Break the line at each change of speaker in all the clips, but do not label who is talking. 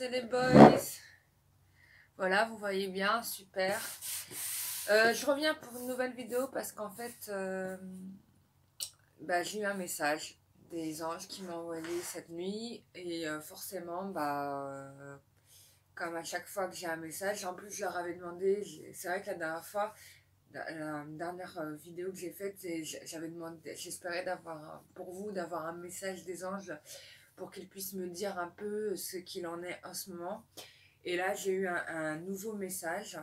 c'est les boys. Voilà, vous voyez bien, super. Je reviens pour une nouvelle vidéo parce qu'en fait, j'ai eu un message des anges qui m'ont envoyé cette nuit et forcément, comme à chaque fois que j'ai un message, en plus je leur avais demandé, c'est vrai que la dernière fois, la dernière vidéo que j'ai faite, j'avais demandé, j'espérais pour vous d'avoir un message des anges pour qu'ils puissent me dire un peu ce qu'il en est en ce moment. Et là, j'ai eu un nouveau message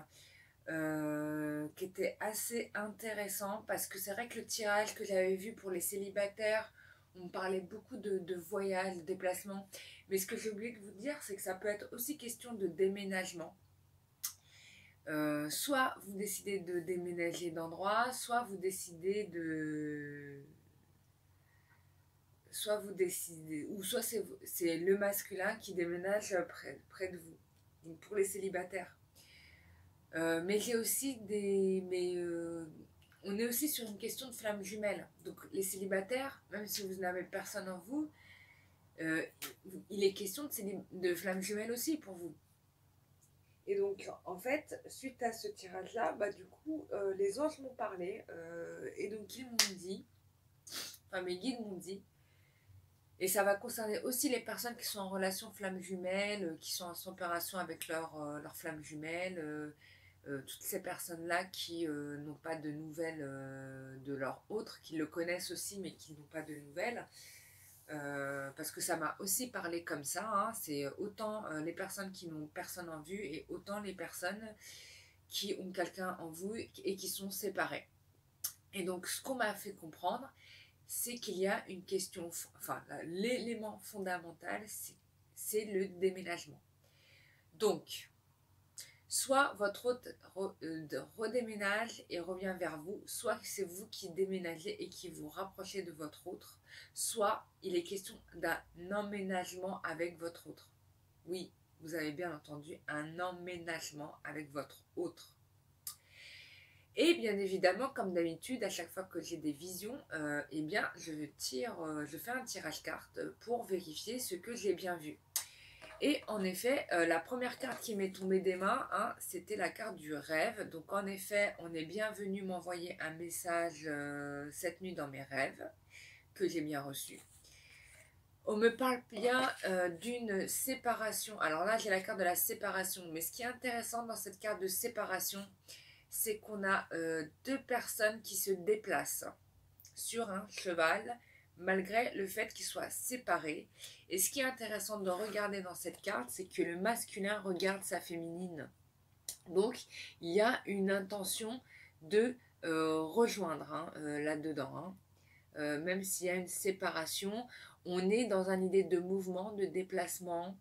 qui était assez intéressant parce que c'est vrai que le tirage que j'avais vu pour les célibataires, on parlait beaucoup de voyages, de déplacements. Mais ce que j'ai oublié de vous dire, c'est que ça peut être aussi question de déménagement. Soit vous décidez de déménager d'endroit, soit vous décidez de... Soit vous décidez... Ou soit c'est le masculin qui déménage près de vous. Donc pour les célibataires. Mais j'ai aussi des... on est aussi sur une question de flamme jumelle. Donc les célibataires, même si vous n'avez personne en vous, euh, il est question de flamme jumelle aussi pour vous. Et donc, en fait, suite à ce tirage-là, du coup, les anges m'ont parlé. Et donc, ils m'ont dit, enfin, mes guides m'ont dit, et ça va concerner aussi les personnes qui sont en relation flamme jumelle, qui sont en opération avec leur flamme jumelle, toutes ces personnes-là qui n'ont pas de nouvelles de leur autre, qui le connaissent aussi, mais qui n'ont pas de nouvelles. Parce que ça m'a aussi parlé comme ça, hein. C'est autant les personnes qui n'ont personne en vue et autant les personnes qui ont quelqu'un en vue et qui sont séparées. Et donc ce qu'on m'a fait comprendre, c'est qu'il y a une question, enfin l'élément fondamental, c'est le déménagement. Donc, soit votre hôte redéménage et revient vers vous, soit c'est vous qui déménagez et qui vous rapprochez de votre autre, soit il est question d'un emménagement avec votre autre. Oui, vous avez bien entendu, un emménagement avec votre autre. Et bien évidemment, comme d'habitude, à chaque fois que j'ai des visions, je fais un tirage carte pour vérifier ce que j'ai bien vu. Et en effet, la première carte qui m'est tombée des mains, hein, c'était la carte du rêve. Donc en effet, on est bien venu m'envoyer un message cette nuit dans mes rêves, que j'ai bien reçu. On me parle bien d'une séparation. Alors là, j'ai la carte de la séparation. Mais ce qui est intéressant dans cette carte de séparation, c'est qu'on a deux personnes qui se déplacent sur un cheval, malgré le fait qu'ils soient séparés. Et ce qui est intéressant de regarder dans cette carte, c'est que le masculin regarde sa féminine. Donc, il y a une intention de rejoindre là-dedans. Même s'il y a une séparation, on est dans une idée de mouvement, de déplacement.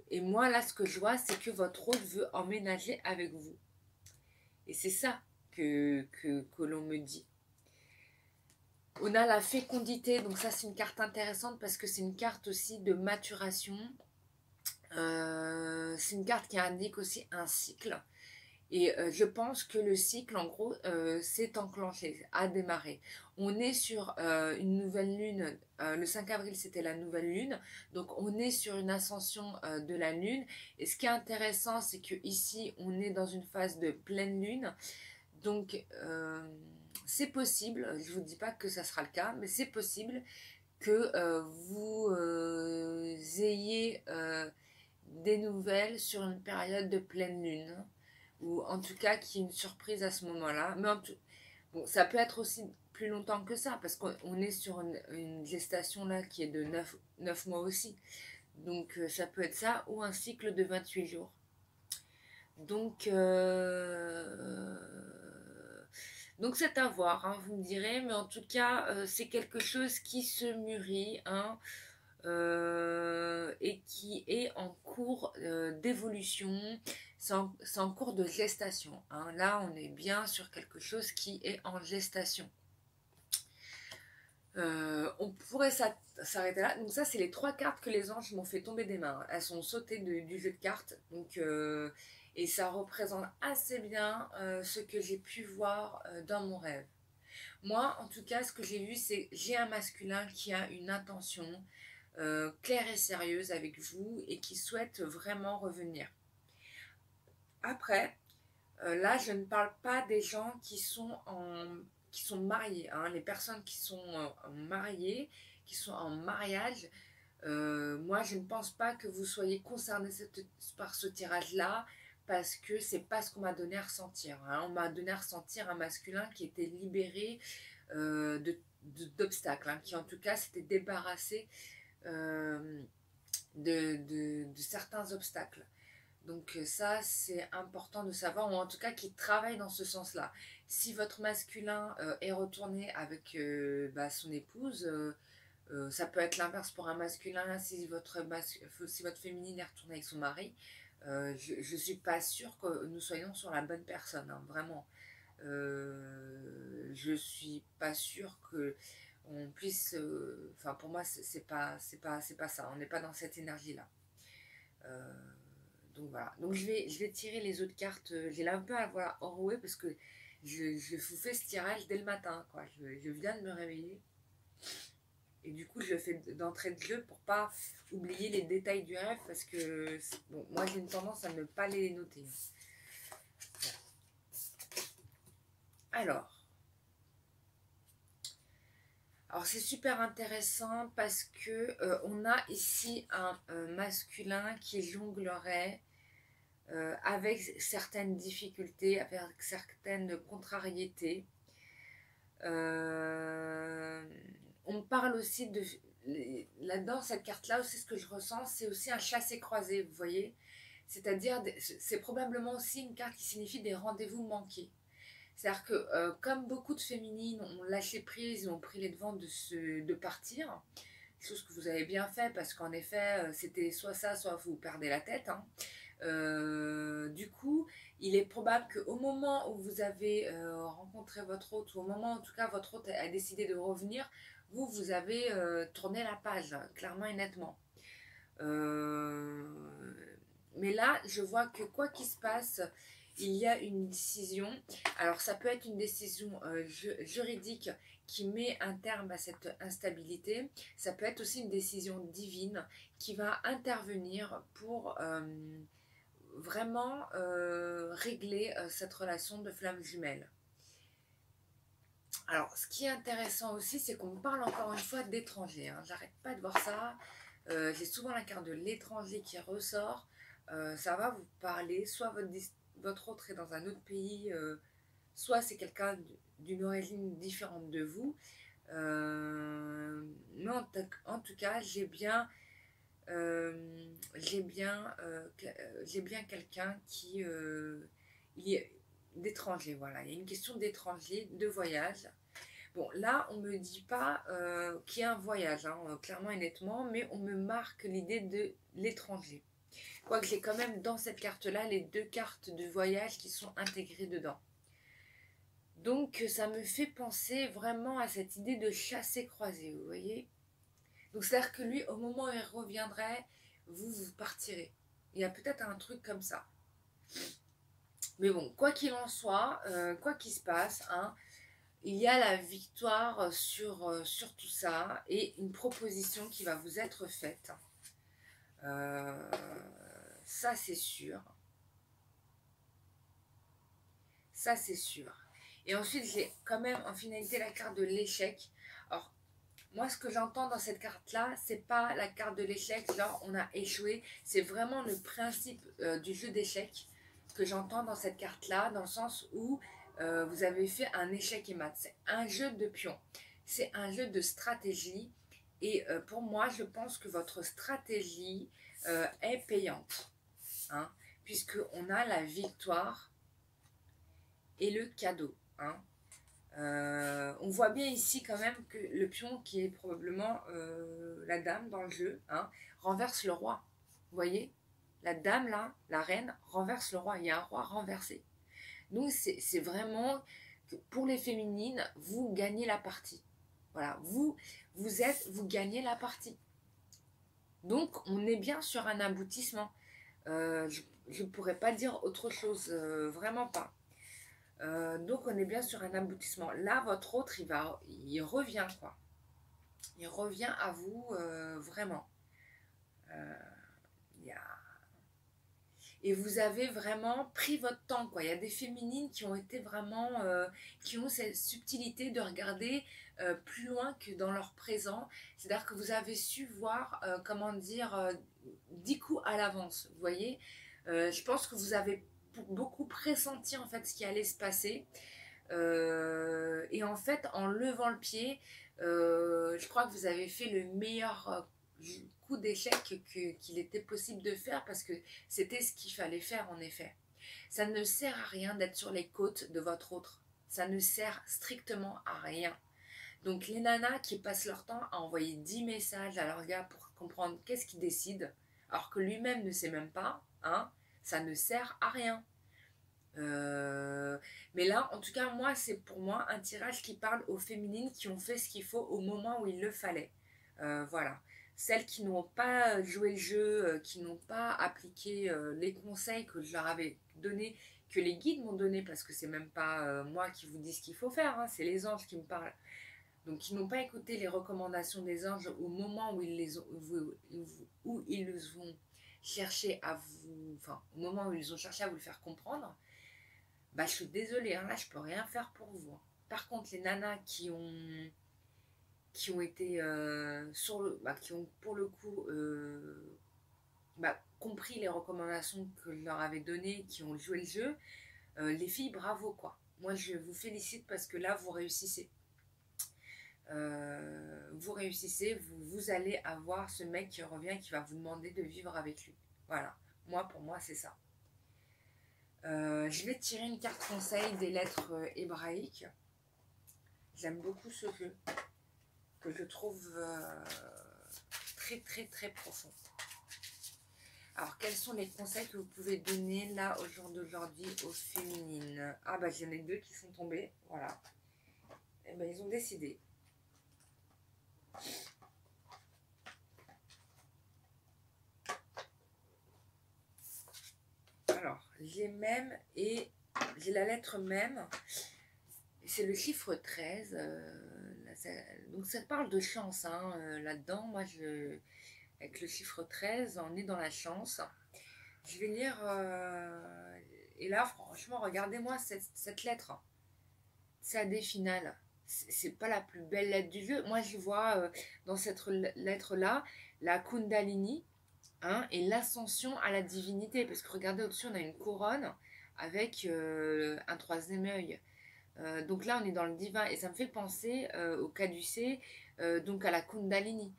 Et moi, là, ce que je vois, c'est que votre hôte veut emménager avec vous. Et c'est ça que l'on me dit. On a la fécondité, donc ça c'est une carte intéressante parce que c'est une carte aussi de maturation. C'est une carte qui indique aussi un cycle. Et je pense que le cycle, en gros, s'est enclenché, a démarré. On est sur une nouvelle lune. Le 5 avril, c'était la nouvelle lune. Donc, on est sur une ascension de la lune. Et ce qui est intéressant, c'est que ici, on est dans une phase de pleine lune. Donc, c'est possible, je ne vous dis pas que ça sera le cas, mais c'est possible que vous ayez des nouvelles sur une période de pleine lune, ou en tout cas qu'il y ait une surprise à ce moment-là. Mais bon, ça peut être aussi plus longtemps que ça, parce qu'on est sur une gestation là qui est de 9 mois aussi. Donc ça peut être ça, ou un cycle de 28 jours. Donc, c'est à voir, hein, vous me direz, mais en tout cas, c'est quelque chose qui se mûrit, hein, et qui est en cours d'évolution, c'est en cours de gestation. Hein. Là, on est bien sur quelque chose qui est en gestation. On pourrait s'arrêter là. Donc ça, c'est les 3 cartes que les anges m'ont fait tomber des mains. Elles sont sautées du jeu de cartes. Donc, et ça représente assez bien ce que j'ai pu voir dans mon rêve. Moi, en tout cas, ce que j'ai vu, c'est j'ai un masculin qui a une intention claire et sérieuse avec vous et qui souhaite vraiment revenir. Après, là, je ne parle pas des gens qui sont mariés, hein, les personnes qui sont mariées, qui sont en mariage. Moi, je ne pense pas que vous soyez concernés par ce tirage-là parce que c'est pas ce qu'on m'a donné à ressentir, hein. On m'a donné à ressentir un masculin qui était libéré d'obstacles, hein, qui en tout cas s'était débarrassé euh, de certains obstacles. Donc ça, c'est important de savoir, ou en tout cas qui travaille dans ce sens-là. Si votre masculin est retourné avec son épouse, ça peut être l'inverse pour un masculin. Si votre féminine est retournée avec son mari, je ne suis pas sûre que nous soyons sur la bonne personne, hein, vraiment. Je suis pas sûre que on puisse... Enfin, pour moi, c'est pas ça. On n'est pas dans cette énergie-là. Euh, donc voilà. Donc je vais tirer les autres cartes. J'ai un peu à voir enrouée parce que je vous fais ce tirage dès le matin, quoi. Je viens de me réveiller. Et du coup, je le fais d'entrée de jeu pour pas oublier les détails du rêve parce que bon, moi j'ai une tendance à ne pas les noter. Alors c'est super intéressant parce que on a ici un masculin qui jonglerait avec certaines difficultés, avec certaines contrariétés. On parle aussi de... Là-dedans, cette carte-là aussi, ce que je ressens, c'est aussi un chassé-croisé, vous voyez. C'est-à-dire, c'est probablement aussi une carte qui signifie des rendez-vous manqués. C'est-à-dire que, comme beaucoup de féminines ont lâché prise, ont pris les devants de partir, chose que vous avez bien fait, parce qu'en effet, c'était soit ça, soit vous perdez la tête, hein. Du coup, il est probable qu'au moment où vous avez rencontré votre hôte, ou au moment où en tout cas votre hôte a décidé de revenir, vous avez tourné la page, clairement et nettement. Mais là, je vois que quoi qu'il se passe, il y a une décision. Alors, ça peut être une décision juridique qui met un terme à cette instabilité. Ça peut être aussi une décision divine qui va intervenir pour vraiment régler cette relation de flamme jumelle. Alors, ce qui est intéressant aussi, c'est qu'on parle encore une fois d'étranger, hein. J'arrête pas de voir ça. J'ai souvent la carte de l'étranger qui ressort. Ça va vous parler, soit votre autre est dans un autre pays, soit c'est quelqu'un d'une origine différente de vous. Mais en tout cas, j'ai bien quelqu'un qui d'étranger, voilà. Il y a une question d'étranger, de voyage. Bon, là, on me dit pas qu'il y a un voyage, hein, clairement et nettement, mais on me marque l'idée de l'étranger. Quoique j'ai quand même dans cette carte-là les deux cartes de voyage qui sont intégrées dedans. Donc ça me fait penser vraiment à cette idée de chasser-croiser, vous voyez. Donc c'est-à-dire que lui, au moment où il reviendrait, vous partirez. Il y a peut-être un truc comme ça. Mais bon, quoi qu'il en soit, quoi qu'il se passe, hein, il y a la victoire sur tout ça et une proposition qui va vous être faite. Ça, c'est sûr. Ça, c'est sûr. Et ensuite, j'ai quand même en finalité la carte de l'échec. Alors, moi, ce que j'entends dans cette carte-là, c'est pas la carte de l'échec, genre on a échoué. C'est vraiment le principe du jeu d'échecs que j'entends dans cette carte-là, dans le sens où vous avez fait un échec et mat. C'est un jeu de pion. C'est un jeu de stratégie. Et pour moi, je pense que votre stratégie est payante, hein, puisqu'on a la victoire et le cadeau, hein. On voit bien ici quand même que le pion, qui est probablement la dame dans le jeu, hein, renverse le roi. Vous voyez, la dame là, la reine, renverse le roi. Il y a un roi renversé. Donc c'est vraiment que pour les féminines, vous gagnez la partie. Voilà, vous gagnez la partie. Donc on est bien sur un aboutissement. Je ne pourrais pas dire autre chose, vraiment pas. Donc on est bien sur un aboutissement. Là, votre autre, il revient, quoi. Il revient à vous vraiment. Il y a et vous avez vraiment pris votre temps, quoi. Il y a des féminines qui ont été vraiment, qui ont cette subtilité de regarder plus loin que dans leur présent. C'est-à-dire que vous avez su voir, comment dire, 10 coups à l'avance, vous voyez. Je pense que vous avez beaucoup pressenti en fait ce qui allait se passer. Et en fait, en levant le pied, je crois que vous avez fait le meilleur coup d'échec qu'il était possible de faire parce que c'était ce qu'il fallait faire en effet. Ça ne sert à rien d'être sur les côtes de votre autre. Ça ne sert strictement à rien. Donc les nanas qui passent leur temps à envoyer 10 messages à leur gars pour comprendre qu'est-ce qu'il décide, alors que lui-même ne sait même pas, hein, ça ne sert à rien. Mais là, en tout cas, moi, c'est pour moi un tirage qui parle aux féminines qui ont fait ce qu'il faut au moment où il le fallait. Voilà. Celles qui n'ont pas joué le jeu, qui n'ont pas appliqué les conseils que je leur avais donnés, que les guides m'ont donnés, parce que c'est même pas moi qui vous dis ce qu'il faut faire, hein, c'est les anges qui me parlent. Donc, qui n'ont pas écouté les recommandations des anges au moment où ils les ont, où ils ont cherché à vous, enfin, au moment où ils ont cherché à vous le faire comprendre. Bah, je suis désolée, hein, là, je peux rien faire pour vous. Par contre, les nanas qui ont été sur le, bah, qui ont pour le coup bah, compris les recommandations que je leur avais données, qui ont joué le jeu, les filles, bravo quoi. Moi, je vous félicite parce que là, vous réussissez. Vous allez avoir ce mec qui revient, qui va vous demander de vivre avec lui. Voilà. Moi, pour moi, c'est ça. Je vais tirer une carte conseil des lettres hébraïques. J'aime beaucoup ce jeu que je trouve très très très profond. Alors, quels sont les conseils que vous pouvez donner là au jour d'aujourd'hui aux féminines? Ah bah j'en ai deux qui sont tombés, voilà. Et ben ils ont décidé. Alors, j'ai même et j'ai la lettre même. C'est le chiffre 13. Donc ça parle de chance hein, là-dedans. Moi, avec le chiffre 13, on est dans la chance. Je vais lire. Et là, franchement, regardez-moi cette lettre. Ça des finales. C'est pas la plus belle lettre du jeu. Moi, je vois dans cette lettre-là la Kundalini hein, et l'ascension à la divinité. Parce que regardez au-dessus, on a une couronne avec un troisième œil. Donc là, on est dans le divin et ça me fait penser au caducée, donc à la Kundalini,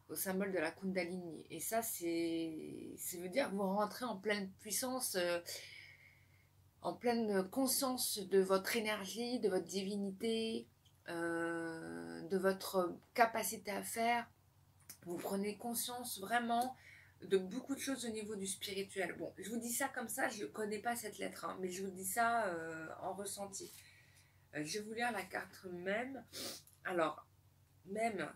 au symbole de la Kundalini. Et ça, ça veut dire que vous rentrez en pleine puissance, en pleine conscience de votre énergie, de votre divinité, de votre capacité à faire. Vous prenez conscience vraiment de beaucoup de choses au niveau du spirituel. Bon, je vous dis ça comme ça, je ne connais pas cette lettre, hein, mais je vous dis ça en ressenti. Je vais vous lire la carte même. Alors, même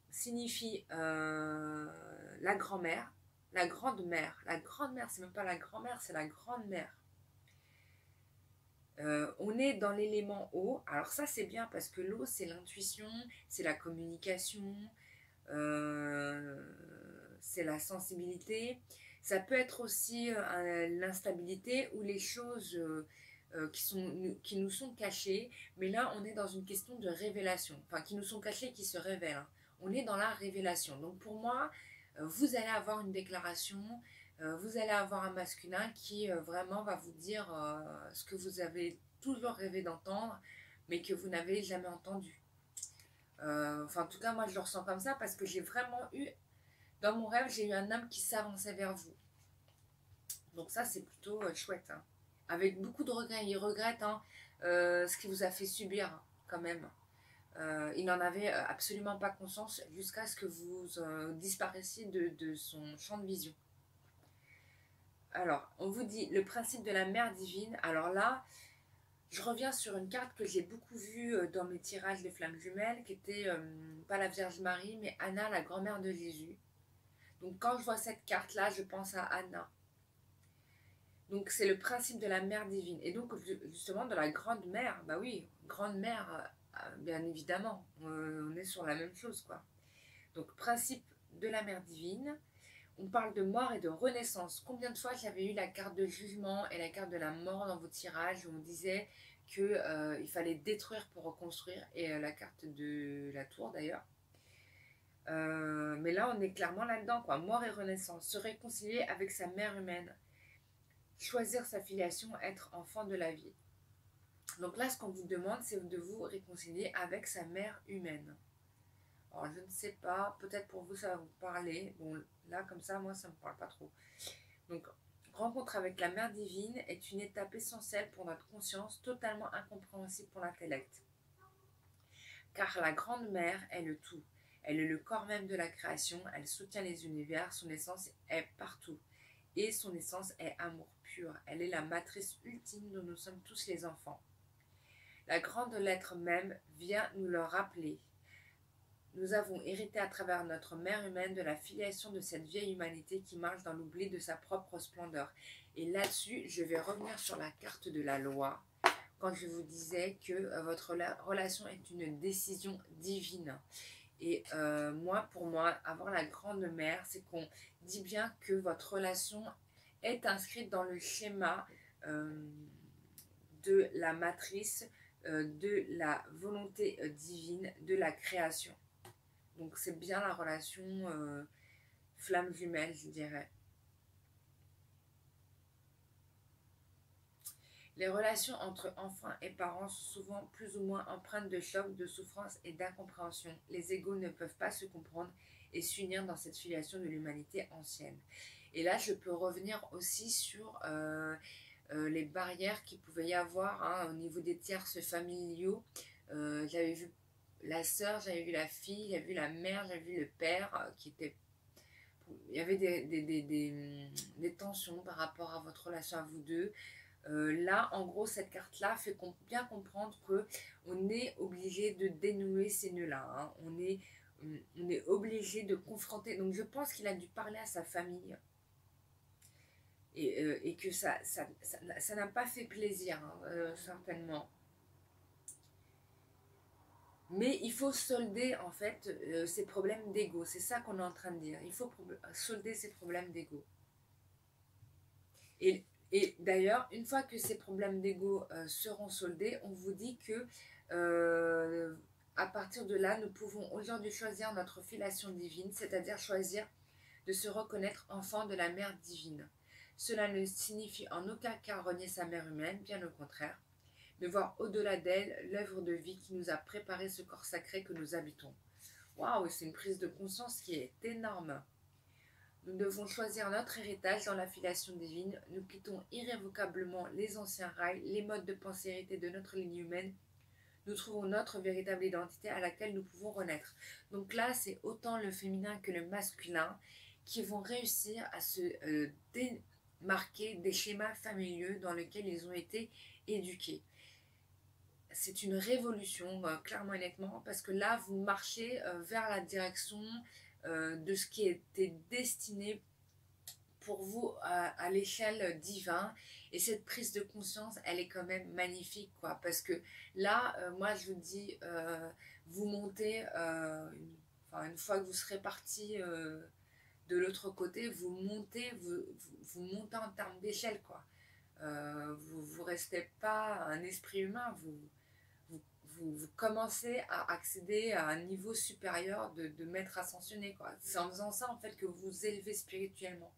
signifie la grand-mère, la grande-mère. La grande-mère, c'est même pas la grand-mère, c'est la grande-mère. On est dans l'élément eau. Alors ça, c'est bien parce que l'eau, c'est l'intuition, c'est la communication, c'est la sensibilité. Ça peut être aussi l'instabilité ou les choses qui nous sont cachées. Mais là, on est dans une question de révélation. Enfin, qui nous sont cachées et qui se révèlent. Hein. On est dans la révélation. Donc pour moi, vous allez avoir une déclaration. Vous allez avoir un masculin qui vraiment va vous dire ce que vous avez toujours rêvé d'entendre, mais que vous n'avez jamais entendu. Enfin, en tout cas, moi, je le ressens comme ça parce que j'ai vraiment eu, dans mon rêve, j'ai eu un homme qui s'avançait vers vous. Donc ça, c'est plutôt chouette. Hein. Avec beaucoup de regrets. Il regrette hein, ce qu'il vous a fait subir, hein, quand même. Il n'en avait absolument pas conscience jusqu'à ce que vous disparaissiez de son champ de vision. Alors, on vous dit le principe de la mère divine. Alors là, je reviens sur une carte que j'ai beaucoup vue dans mes tirages des flammes jumelles, qui était pas la Vierge Marie, mais Anna, la grand-mère de Jésus. Donc quand je vois cette carte-là, je pense à Anna. Donc c'est le principe de la mère divine. Et donc justement de la grande-mère, bah oui, grande-mère, bien évidemment, on est sur la même chose, quoi. Donc, principe de la mère divine. On parle de mort et de renaissance. Combien de fois j'avais eu la carte de jugement et la carte de la mort dans vos tirages où on disait qu'il fallait détruire pour reconstruire, et la carte de la tour d'ailleurs. Mais là, on est clairement là-dedans, quoi. Mort et renaissance. Se réconcilier avec sa mère humaine. Choisir sa filiation, être enfant de la vie. Donc là, ce qu'on vous demande, c'est de vous réconcilier avec sa mère humaine. Alors, je ne sais pas, peut-être pour vous, ça va vous parler. Bon, là, comme ça, moi, ça ne me parle pas trop. Donc, rencontre avec la mère divine est une étape essentielle pour notre conscience, totalement incompréhensible pour l'intellect. Car la grande mère est le tout. Elle est le corps même de la création, elle soutient les univers, son essence est partout. Et son essence est amour pur. Elle est la matrice ultime dont nous sommes tous les enfants. La grande lettre même vient nous le rappeler. Nous avons hérité à travers notre mère humaine de la filiation de cette vieille humanité qui marche dans l'oubli de sa propre splendeur. Et là-dessus, je vais revenir sur la carte de la loi, quand je vous disais que votre relation est une décision divine. Et pour moi, avoir la grande mère, c'est qu'on dit bien que votre relation est inscrite dans le schéma de la matrice, de la volonté divine, de la création. Donc c'est bien la relation flamme jumelle, je dirais. Les relations entre enfants et parents sont souvent plus ou moins empreintes de chocs, de souffrance et d'incompréhension. Les égaux ne peuvent pas se comprendre et s'unir dans cette filiation de l'humanité ancienne. Et là, je peux revenir aussi sur les barrières qu'il pouvait y avoir au niveau des tierces familiaux. J'avais vu la sœur, j'avais vu la fille, j'avais vu la mère, j'avais vu le père qui était... Il y avait des tensions par rapport à votre relation à vous deux. Là, en gros, cette carte-là fait bien comprendre qu'on est obligé de dénouer ces nœuds-là. On est obligé de confronter. Donc, je pense qu'il a dû parler à sa famille. Et que ça n'a pas fait plaisir, certainement. Mais il faut solder, en fait, ces problèmes d'ego. C'est ça qu'on est en train de dire. Il faut solder ces problèmes d'ego. Et d'ailleurs, une fois que ces problèmes d'ego seront soldés, on vous dit que à partir de là, nous pouvons aujourd'hui choisir notre filiation divine, c'est-à-dire choisir de se reconnaître enfant de la mère divine. Cela ne signifie en aucun cas renier sa mère humaine, bien au contraire, mais voir au-delà d'elle l'œuvre de vie qui nous a préparé ce corps sacré que nous habitons. Waouh, c'est une prise de conscience qui est énorme. Nous devons choisir notre héritage dans la filiation divine. Nous quittons irrévocablement les anciens rails, les modes de pensée hérités de notre ligne humaine. Nous trouvons notre véritable identité à laquelle nous pouvons renaître. Donc là, c'est autant le féminin que le masculin qui vont réussir à se démarquer des schémas familiaux dans lesquels ils ont été éduqués. C'est une révolution, clairement et nettement, parce que là, vous marchez vers la direction de ce qui était destiné pour vous à l'échelle divine. Et cette prise de conscience, elle est quand même magnifique, quoi. Parce que là, moi, je vous dis, vous montez, une fois que vous serez parti de l'autre côté, vous montez montez en termes d'échelle, quoi. Vous ne restez pas un esprit humain, vous commencez à accéder à un niveau supérieur de maître ascensionné, quoi. C'est en faisant ça, en fait, que vous vous élevez spirituellement.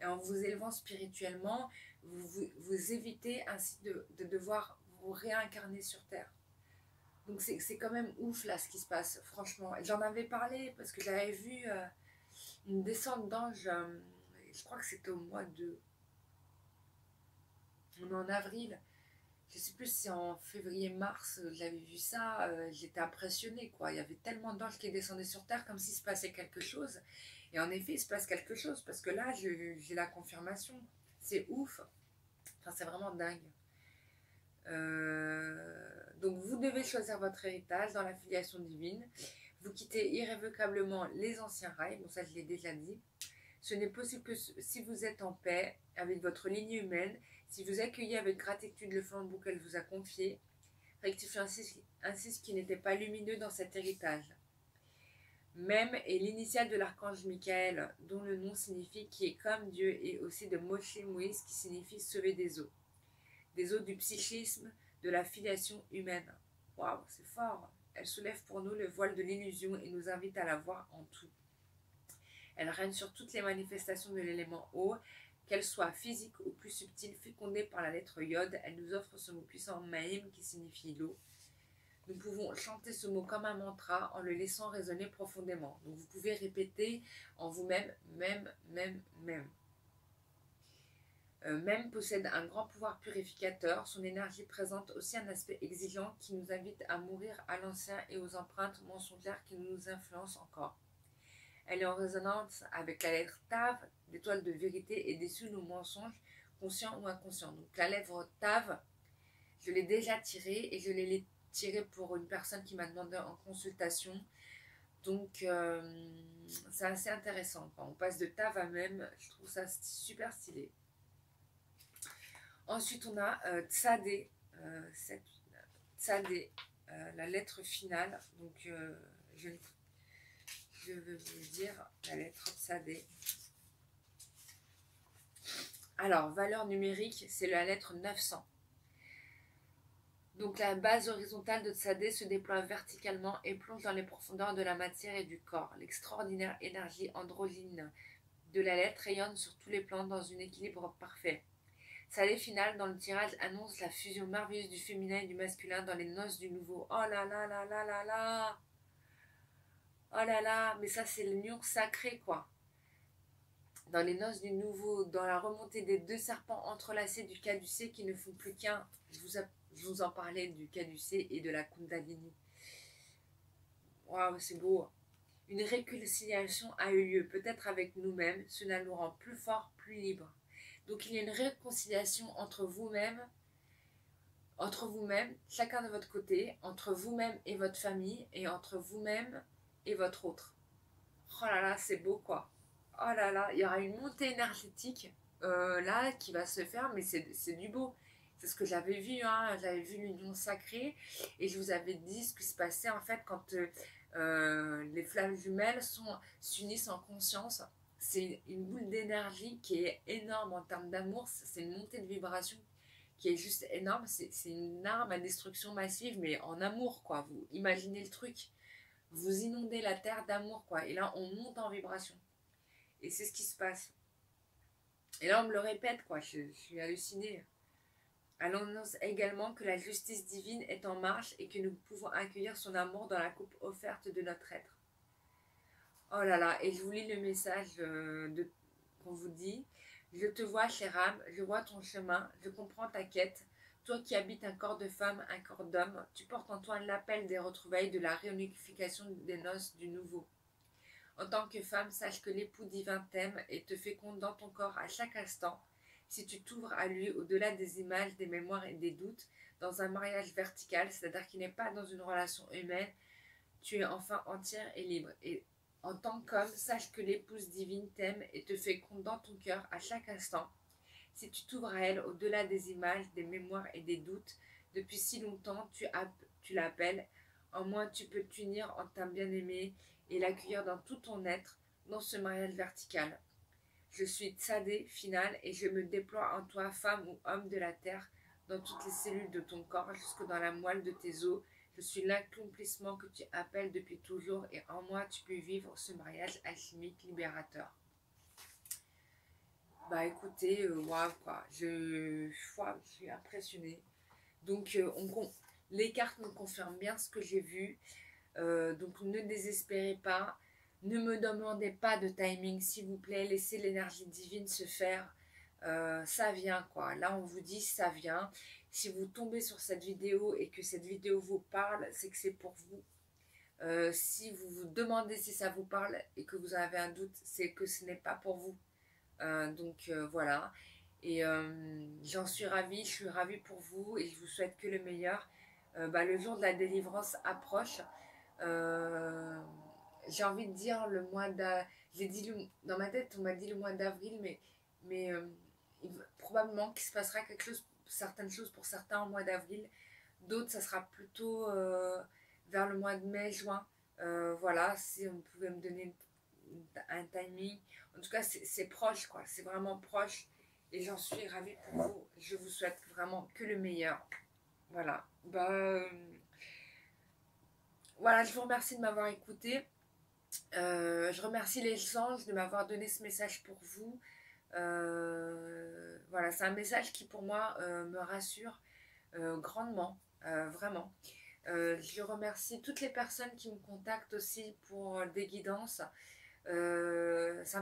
Et en vous élevant spirituellement, vous évitez ainsi de devoir vous réincarner sur Terre. Donc c'est quand même ouf, là, ce qui se passe, franchement. J'en avais parlé parce que j'avais vu une descente d'ange, je crois que c'était au mois de... On est en avril. Je sais plus si en février-mars j'avais vu ça, j'étais impressionnée, quoi. Il y avait tellement d'anges qui descendaient sur Terre comme s'il se passait quelque chose. Et en effet, il se passe quelque chose parce que là, j'ai la confirmation. C'est ouf. Enfin, c'est vraiment dingue. Donc, vous devez choisir votre héritage dans la filiation divine. Vous quittez irrévocablement les anciens rails. Bon, ça, je l'ai déjà dit. Ce n'est possible que si vous êtes en paix avec votre ligne humaine, si vous accueillez avec gratitude le flambeau qu'elle vous a confié, rectifiant ainsi ce qui n'était pas lumineux dans cet héritage. Même est l'initiale de l'archange Michael, dont le nom signifie qui est comme Dieu, et aussi de Moshe Moïse, qui signifie sauver des eaux du psychisme, de la filiation humaine. Waouh, c'est fort. Elle soulève pour nous le voile de l'illusion et nous invite à la voir en tout. Elle règne sur toutes les manifestations de l'élément eau, qu'elles soient physiques ou plus subtiles, fécondées par la lettre Yod. Elle nous offre ce mot puissant Maïm qui signifie l'eau. Nous pouvons chanter ce mot comme un mantra en le laissant résonner profondément. Donc vous pouvez répéter en vous-même, même. Même possède un grand pouvoir purificateur. Son énergie présente aussi un aspect exigeant qui nous invite à mourir à l'ancien et aux empreintes mensongères qui nous influencent encore. Elle est en résonance avec la lettre Tav, l'étoile de vérité, et déçue nos mensonges, conscients ou inconscients. Donc la lettre Tav, je l'ai déjà tirée et je l'ai tirée pour une personne qui m'a demandé en consultation. Donc c'est assez intéressant. Quand on passe de Tav à même, je trouve ça super stylé. Ensuite, on a Tsadé, Tsadé, la lettre finale. Donc, je vais vous dire la lettre Tsadé. Alors, valeur numérique, c'est la lettre 900. Donc, la base horizontale de Tsadé se déploie verticalement et plonge dans les profondeurs de la matière et du corps. L'extraordinaire énergie androgyne de la lettre rayonne sur tous les plans dans un équilibre parfait. Sa lettre finale dans le tirage annonce la fusion merveilleuse du féminin et du masculin dans les noces du nouveau. Oh là là là là là là. Oh là là, mais ça c'est l'union sacrée quoi. Dans les noces du nouveau, dans la remontée des deux serpents entrelacés du caducée qui ne font plus qu'un. Je vous en parlais du caducée et de la Kundalini. Waouh, c'est beau. Une réconciliation a eu lieu, peut-être avec nous-mêmes. Cela nous rend plus forts, plus libres. Donc il y a une réconciliation entre vous-même, chacun de votre côté, entre vous-même et votre famille, et entre vous-même et votre autre. Oh là là, c'est beau quoi. Oh là là, il y aura une montée énergétique là qui va se faire, mais c'est du beau. C'est ce que j'avais vu, hein. J'avais vu l'union sacrée, et je vous avais dit ce qui se passait en fait quand les flammes jumelles s'unissent en conscience. C'est une boule d'énergie qui est énorme en termes d'amour. C'est une montée de vibration qui est juste énorme. C'est une arme à destruction massive, mais en amour, quoi. Vous imaginez le truc. Vous inondez la terre d'amour, quoi. Et là, on monte en vibration. Et c'est ce qui se passe. Et là, on me le répète, quoi. Je suis hallucinée. Elle annonce également que la justice divine est en marche et que nous pouvons accueillir son amour dans la coupe offerte de notre être. Oh là là, et je vous lis le message qu'on vous dit. Je te vois, chère âme, je vois ton chemin, je comprends ta quête. Toi qui habites un corps de femme, un corps d'homme, tu portes en toi l'appel des retrouvailles, de la réunification des noces du nouveau. En tant que femme, sache que l'époux divin t'aime et te féconde dans ton corps à chaque instant. Si tu t'ouvres à lui au-delà des images, des mémoires et des doutes, dans un mariage vertical, c'est-à-dire qui n'est pas dans une relation humaine, tu es enfin entière et libre. Et en tant qu'homme, sache que l'épouse divine t'aime et te féconde dans ton cœur à chaque instant. Si tu t'ouvres à elle au-delà des images, des mémoires et des doutes, depuis si longtemps tu l'appelles, en moins tu peux t'unir en ta bien-aimée et l'accueillir dans tout ton être, dans ce mariage vertical. Je suis Tsadé, finale, et je me déploie en toi, femme ou homme de la terre, dans toutes les cellules de ton corps, jusque dans la moelle de tes os. Je suis l'accomplissement que tu appelles depuis toujours, et en moi tu peux vivre ce mariage alchimique libérateur. Bah écoutez, waouh quoi, je suis impressionnée. Donc les cartes me confirment bien ce que j'ai vu. Donc ne désespérez pas. Ne me demandez pas de timing, s'il vous plaît. Laissez l'énergie divine se faire. Ça vient, quoi. Là, on vous dit, ça vient. Si vous tombez sur cette vidéo et que cette vidéo vous parle, c'est que c'est pour vous. Si vous vous demandez si ça vous parle et que vous avez un doute, c'est que ce n'est pas pour vous. Donc, voilà. Et j'en suis ravie. Je suis ravie pour vous et je vous souhaite que le meilleur. Le jour de la délivrance approche. J'ai envie de dire le mois d'avril. J'ai dit dans ma tête, on m'a dit le mois d'avril, mais probablement qu'il se passera certaines choses pour certains au mois d'avril. D'autres, ça sera plutôt vers le mois de mai, juin. Voilà, si on pouvait me donner un timing. En tout cas, c'est proche, quoi. C'est vraiment proche. Et j'en suis ravie pour vous. Je vous souhaite vraiment que le meilleur. Voilà. Voilà, je vous remercie de m'avoir écouté. Je remercie les anges de m'avoir donné ce message pour vous. Voilà, c'est un message qui pour moi me rassure grandement, vraiment. Je remercie toutes les personnes qui me contactent aussi pour des guidances. Ça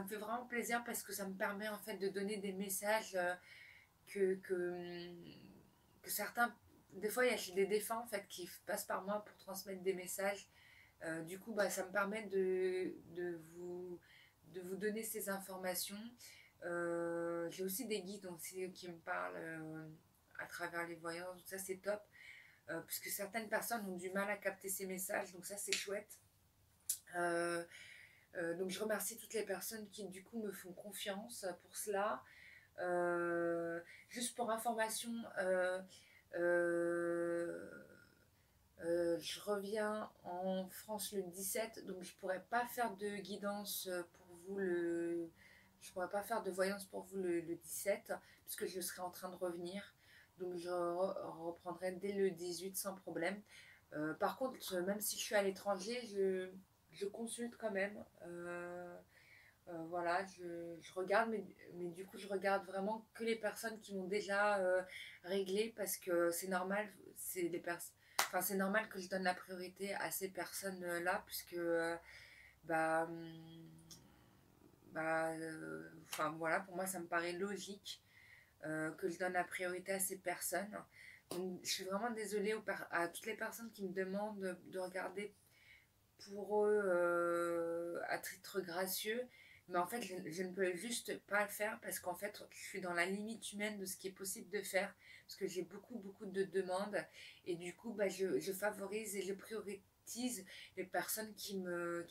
me fait vraiment plaisir parce que ça me permet en fait de donner des messages que, que, que certains, des fois il y a des défunts en fait qui passent par moi pour transmettre des messages. Du coup, ça me permet de vous donner ces informations. J'ai aussi des guides aussi, qui me parlent à travers les voyances, donc ça c'est top. Puisque certaines personnes ont du mal à capter ces messages, donc ça c'est chouette. Donc je remercie toutes les personnes qui du coup me font confiance pour cela. Juste pour information, je reviens en France le 17, donc je pourrais pas faire de guidance pour vous je pourrais pas faire de voyance pour vous le 17 puisque je serai en train de revenir. Donc je reprendrai dès le 18 sans problème. Par contre, même si je suis à l'étranger, je consulte quand même. Voilà, je regarde, mais du coup, je regarde vraiment que les personnes qui m'ont déjà réglé parce que c'est normal, enfin, c'est normal que je donne la priorité à ces personnes-là, puisque bah, enfin voilà, pour moi, ça me paraît logique que je donne la priorité à ces personnes. Donc, je suis vraiment désolée à toutes les personnes qui me demandent de regarder pour eux à titre gracieux. Mais en fait, je ne peux juste pas le faire parce qu'en fait, je suis dans la limite humaine de ce qui est possible de faire. Parce que j'ai beaucoup de demandes. Et du coup, je favorise et je priorise les personnes qui me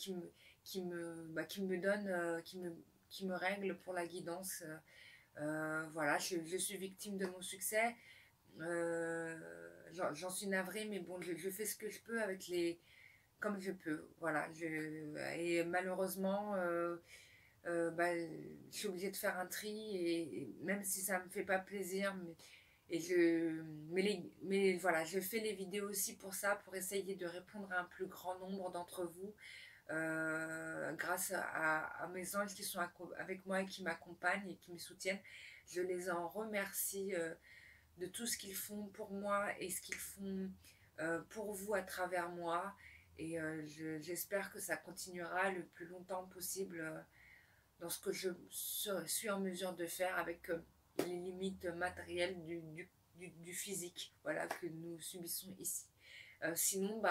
donnent, qui me règlent pour la guidance. Voilà, je suis victime de mon succès. J'en suis navrée, mais bon, je fais ce que je peux avec comme je peux. Voilà, et malheureusement, je suis obligée de faire un tri, et même si ça me fait pas plaisir, mais voilà, je fais les vidéos aussi pour ça, pour essayer de répondre à un plus grand nombre d'entre vous, grâce à mes anges qui sont avec moi et qui m'accompagnent et qui me soutiennent. Je les en remercie de tout ce qu'ils font pour moi et ce qu'ils font pour vous à travers moi. Et j'espère que ça continuera le plus longtemps possible dans ce que je suis en mesure de faire avec les limites matérielles du physique, voilà, que nous subissons ici. Sinon,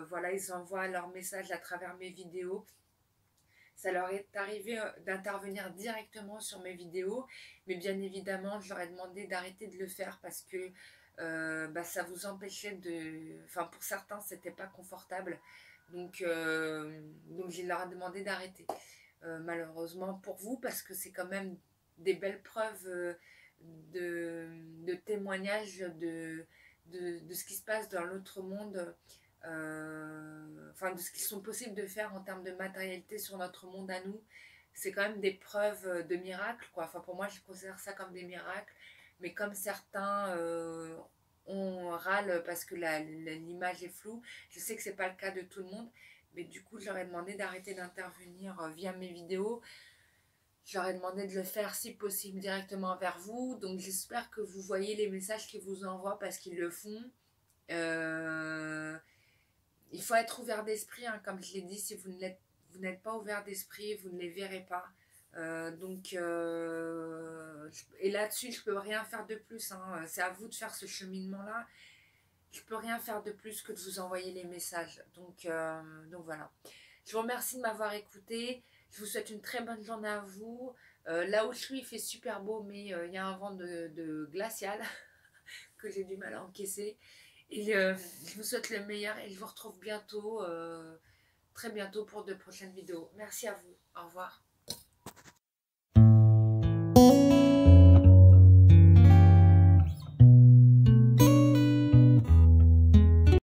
voilà, ils envoient leur message à travers mes vidéos. Ça leur est arrivé d'intervenir directement sur mes vidéos, mais bien évidemment, je leur ai demandé d'arrêter de le faire parce que ça vous empêchait de... Enfin, pour certains, c'était pas confortable. Donc je leur ai demandé d'arrêter. Malheureusement pour vous, parce que c'est quand même des belles preuves de témoignages de ce qui se passe dans l'autre monde, enfin de ce qu'ils sont possibles de faire en termes de matérialité sur notre monde à nous. C'est quand même des preuves de miracles, quoi. Enfin, pour moi, je considère ça comme des miracles, mais comme certains on râle parce que l'image est floue, je sais que c'est pas le cas de tout le monde, mais du coup, je leur ai demandé d'arrêter d'intervenir via mes vidéos. Je leur ai demandé de le faire si possible directement vers vous. Donc j'espère que vous voyez les messages qu'ils vous envoient parce qu'ils le font. Il faut être ouvert d'esprit, hein, comme je l'ai dit. Si vous n'êtes pas ouvert d'esprit, vous ne les verrez pas. Et là-dessus, je peux rien faire de plus, hein. C'est à vous de faire ce cheminement-là. Je peux rien faire de plus que de vous envoyer les messages. Donc voilà. Je vous remercie de m'avoir écouté. Je vous souhaite une très bonne journée à vous. Là où je suis, il fait super beau, mais il y a un vent de glacial que j'ai du mal à encaisser. Et je vous souhaite le meilleur et je vous retrouve bientôt, très bientôt pour de prochaines vidéos. Merci à vous. Au revoir.